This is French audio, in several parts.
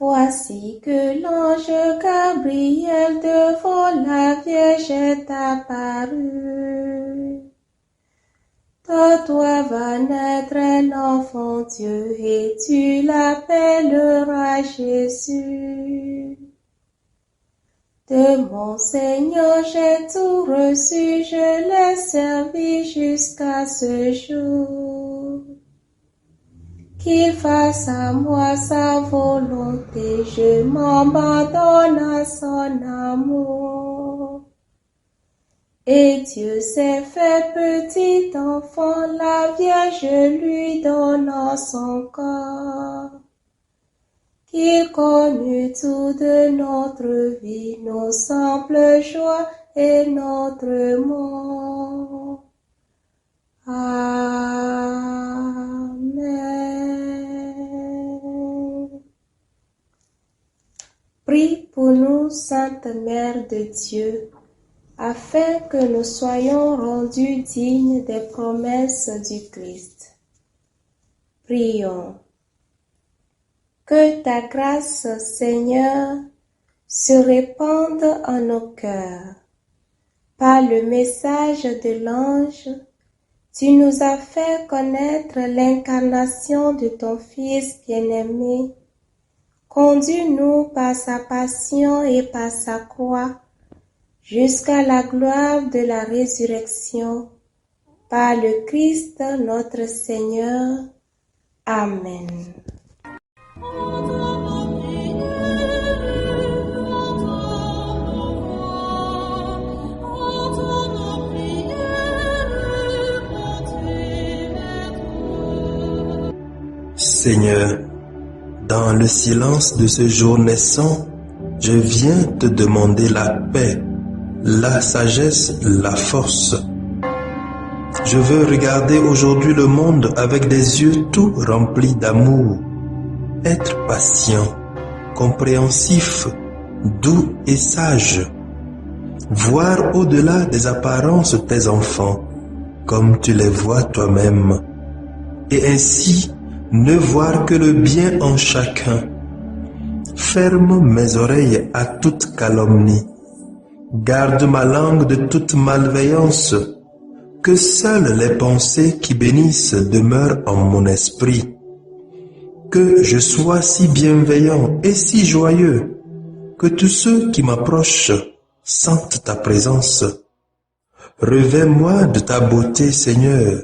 Voici que l'ange Gabriel devant la Vierge est apparu. De toi va naître un enfant Dieu et tu l'appelleras Jésus. De mon Seigneur j'ai tout reçu, je l'ai servi jusqu'à ce jour. Qu'il fasse à moi sa volonté, je m'abandonne à son amour. Et Dieu s'est fait petit enfant, la Vierge lui donnant son corps. Qu'il connût tout de notre vie, nos simples joies et notre mort. Amen. Prie pour nous, Sainte Mère de Dieu, afin que nous soyons rendus dignes des promesses du Christ. Prions. Que ta grâce, Seigneur, se répande en nos cœurs. Par le message de l'ange, tu nous as fait connaître l'incarnation de ton Fils bien-aimé. Conduis-nous par sa passion et par sa croix, jusqu'à la gloire de la résurrection, par le Christ notre Seigneur. Amen. Seigneur, dans le silence de ce jour naissant, je viens te demander la paix, la sagesse, la force. Je veux regarder aujourd'hui le monde avec des yeux tout remplis d'amour, être patient, compréhensif, doux et sage, voir au-delà des apparences tes enfants, comme tu les vois toi-même, et ainsi ne voir que le bien en chacun. Ferme mes oreilles à toute calomnie. Garde ma langue de toute malveillance. Que seules les pensées qui bénissent demeurent en mon esprit. Que je sois si bienveillant et si joyeux, que tous ceux qui m'approchent sentent ta présence. Revêts-moi de ta beauté, Seigneur,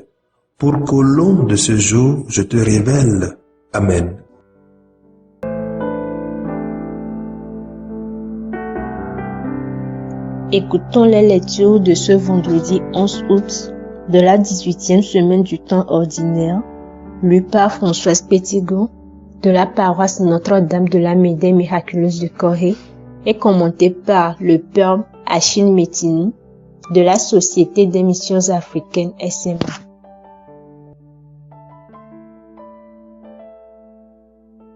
pour qu'au long de ce jour, je te révèle. Amen. Écoutons les lectures de ce vendredi 11 août de la 18e semaine du temps ordinaire, lue par Françoise Pétigon de la paroisse Notre-Dame de la Médaille miraculeuse de Corée et commentée par le père Achille Métini de la Société des missions africaines SMA.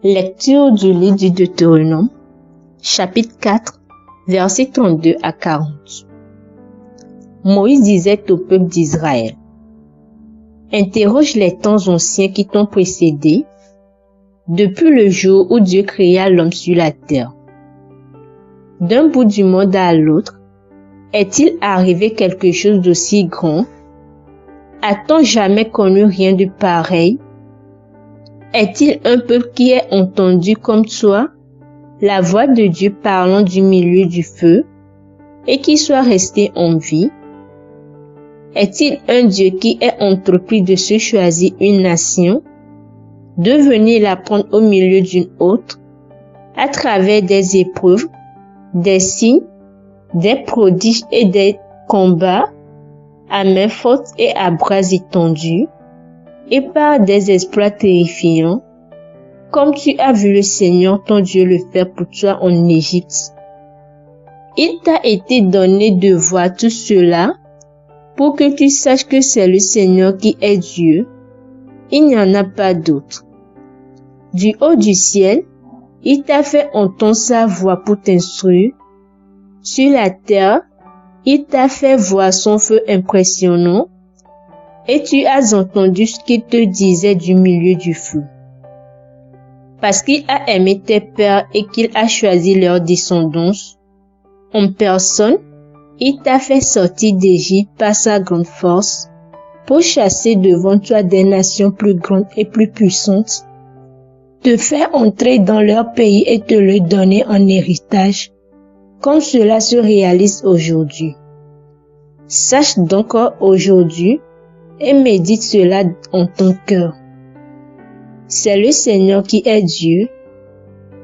Lecture du livre du Deutéronome, chapitre 4, versets 32 à 40. Moïse disait au peuple d'Israël: Interroge les temps anciens qui t'ont précédé, depuis le jour où Dieu créa l'homme sur la terre. D'un bout du monde à l'autre, est-il arrivé quelque chose d'aussi grand? A-t-on jamais connu rien de pareil? Est-il un peuple qui ait entendu comme toi la voix de Dieu parlant du milieu du feu et qui soit resté en vie? Est-il un Dieu qui ait entrepris de se choisir une nation, de venir la prendre au milieu d'une autre, à travers des épreuves, des signes, des prodiges et des combats, à main forte et à bras étendus, et par des exploits terrifiants, comme tu as vu le Seigneur ton Dieu le faire pour toi en Égypte? Il t'a été donné de voir tout cela pour que tu saches que c'est le Seigneur qui est Dieu. Il n'y en a pas d'autre. Du haut du ciel, il t'a fait entendre sa voix pour t'instruire. Sur la terre, il t'a fait voir son feu impressionnant et tu as entendu ce qu'il te disait du milieu du feu. Parce qu'il a aimé tes pères et qu'il a choisi leur descendance, en personne, il t'a fait sortir d'Égypte par sa grande force pour chasser devant toi des nations plus grandes et plus puissantes, te faire entrer dans leur pays et te le donner en héritage, comme cela se réalise aujourd'hui. Sache donc aujourd'hui et médite cela en ton cœur. C'est le Seigneur qui est Dieu,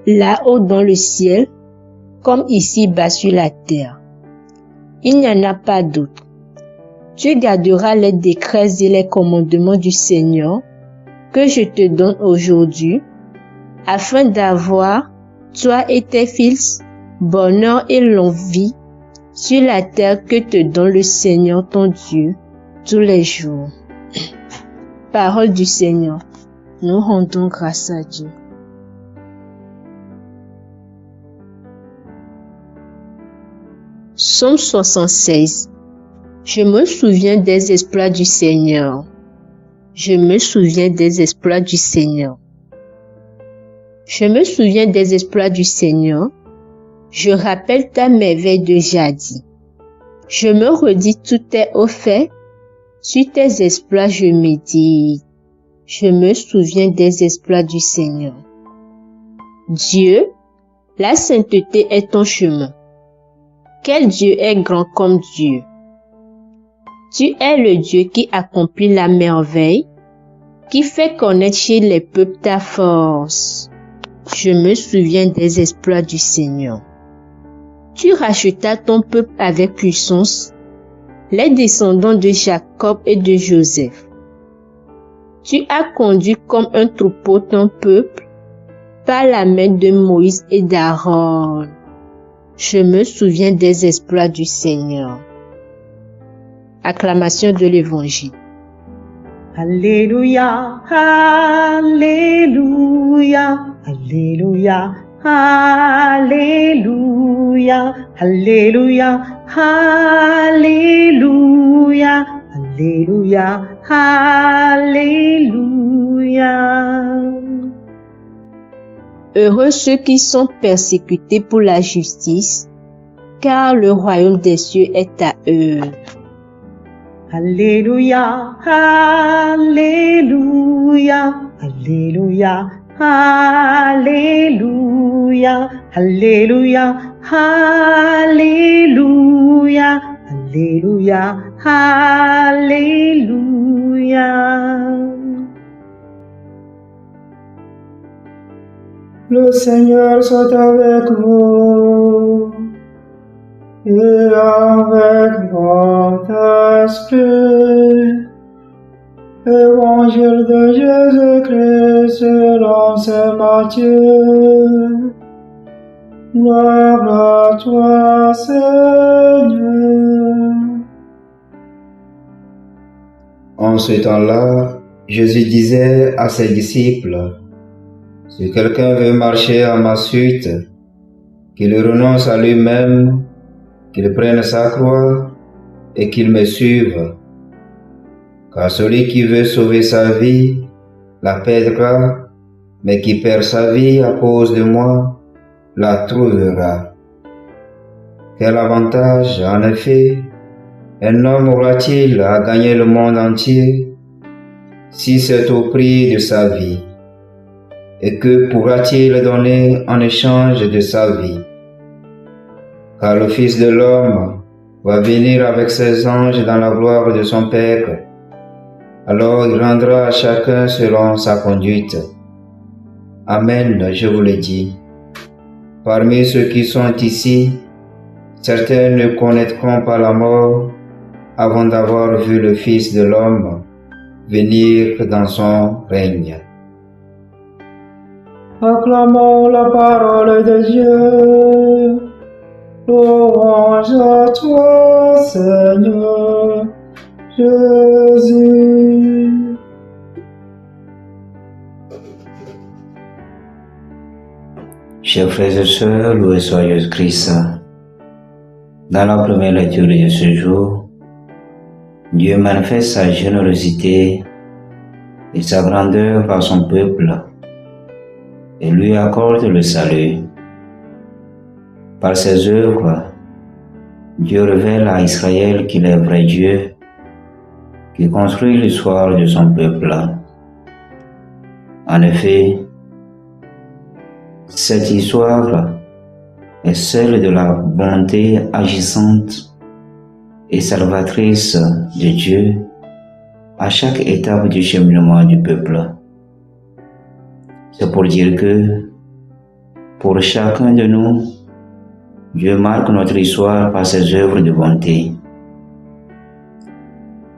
là-haut dans le ciel, comme ici-bas sur la terre. Il n'y en a pas d'autre. Tu garderas les décrets et les commandements du Seigneur que je te donne aujourd'hui, afin d'avoir, toi et tes fils, bonheur et longue vie sur la terre que te donne le Seigneur ton Dieu tous les jours. Parole du Seigneur. Nous rendons grâce à Dieu. Psaume 76. Je me souviens des exploits du Seigneur. Je me souviens des exploits du Seigneur. Je me souviens des exploits du Seigneur. Je rappelle ta merveille de jadis. Je me redis tous tes hauts faits. Sur tes exploits je médite. Je me souviens des exploits du Seigneur. Dieu, la sainteté est ton chemin. Quel Dieu est grand comme Dieu? Tu es le Dieu qui accomplit la merveille, qui fait connaître chez les peuples ta force. Je me souviens des exploits du Seigneur. Tu rachetas ton peuple avec puissance, les descendants de Jacob et de Joseph. Tu as conduit comme un troupeau ton peuple par la main de Moïse et d'Aaron. Je me souviens des exploits du Seigneur. Acclamation de l'Évangile. Alléluia, Alléluia, Alléluia, Alléluia, Alléluia, Alléluia, Alléluia, Alléluia. Heureux ceux qui sont persécutés pour la justice, car le royaume des cieux est à eux. Alléluia, Alléluia, Alléluia, Alléluia, Alléluia, Alléluia, Alléluia, Alléluia. Le Seigneur soit avec vous et avec votre esprit. Évangile de Jésus-Christ selon saint Matthieu. Gloire à toi, Seigneur. En ce temps-là, Jésus disait à ses disciples: si quelqu'un veut marcher à ma suite, qu'il renonce à lui-même, qu'il prenne sa croix et qu'il me suive. Car celui qui veut sauver sa vie la perdra, mais qui perd sa vie à cause de moi la trouvera. Quel avantage, en effet, un homme aura-t-il à gagner le monde entier si c'est au prix de sa vie? Et que pourra-t-il donner en échange de sa vie? Car le Fils de l'homme va venir avec ses anges dans la gloire de son Père. Alors il rendra à chacun selon sa conduite. Amen, je vous le dis. Parmi ceux qui sont ici, certains ne connaîtront pas la mort avant d'avoir vu le Fils de l'homme venir dans son règne. Acclamons la parole de Dieu. Louange à toi, Seigneur Jésus. Chers frères et sœurs, loué soit Jésus-Christ. Dans la première lecture de ce jour, Dieu manifeste sa générosité et sa grandeur par son peuple et lui accorde le salut. Par ses œuvres, Dieu révèle à Israël qu'il est vrai Dieu, qui construit l'histoire de son peuple. En effet, cette histoire est celle de la bonté agissante et salvatrice de Dieu à chaque étape du cheminement du peuple. C'est pour dire que, pour chacun de nous, Dieu marque notre histoire par ses œuvres de bonté.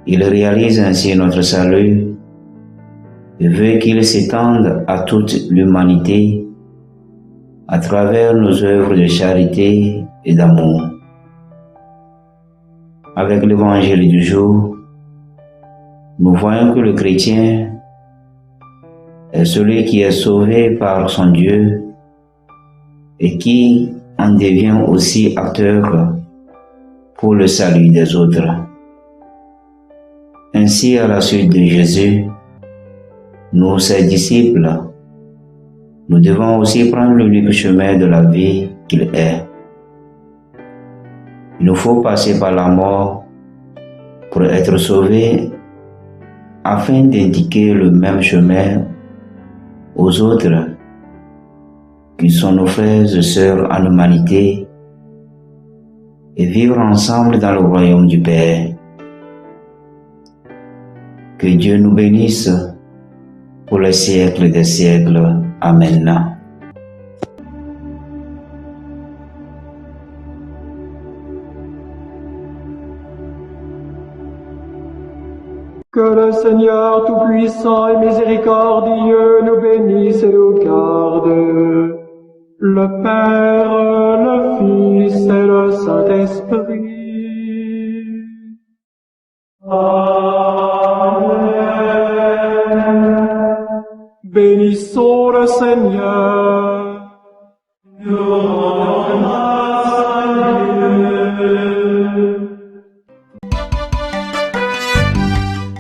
Il réalise ainsi notre salut et veut qu'il s'étende à toute l'humanité à travers nos œuvres de charité et d'amour. Avec l'évangile du jour, nous voyons que le chrétien est celui qui est sauvé par son Dieu et qui en devient aussi acteur pour le salut des autres. Ainsi, à la suite de Jésus, nous, ses disciples, nous devons aussi prendre l'unique chemin de la vie qu'il est. Il nous faut passer par la mort pour être sauvés afin d'indiquer le même chemin aux autres qui sont nos frères et sœurs en humanité et vivre ensemble dans le royaume du Père. Que Dieu nous bénisse pour les siècles des siècles. Amen. Que le Seigneur Tout-Puissant et Miséricordieux nous bénisse et nous garde. Le Père, le Fils et le Saint-Esprit. Amen. Bénissons le Seigneur. Nous rendons grâce à Dieu.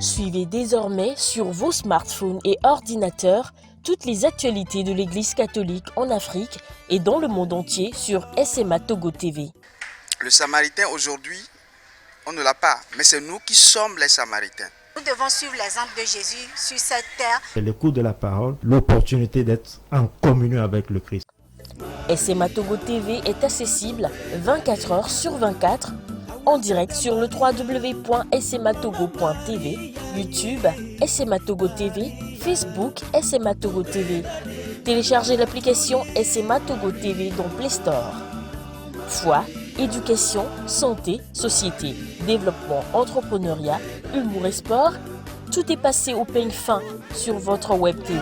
Suivez désormais sur vos smartphones et ordinateurs toutes les actualités de l'Église catholique en Afrique et dans le monde entier sur SMA Togo TV. Le Samaritain aujourd'hui, on ne l'a pas, mais c'est nous qui sommes les Samaritains. Nous devons suivre l'exemple de Jésus sur cette terre. C'est l'écoute de la parole, l'opportunité d'être en communion avec le Christ. SMA Togo TV est accessible 24 heures sur 24 en direct sur le www.smatogo.tv, YouTube SMA Togo TV, Facebook SMA Togo TV. Téléchargez l'application SMA Togo TV dans Play Store. Foi, éducation, santé, société, développement, entrepreneuriat, humour et sport, tout est passé au peigne fin sur votre web TV.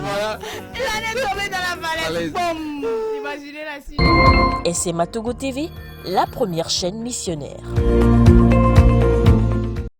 Il allait tomber dans la valette. Boum. Imaginez la suite. SMA Togo TV, la première chaîne missionnaire.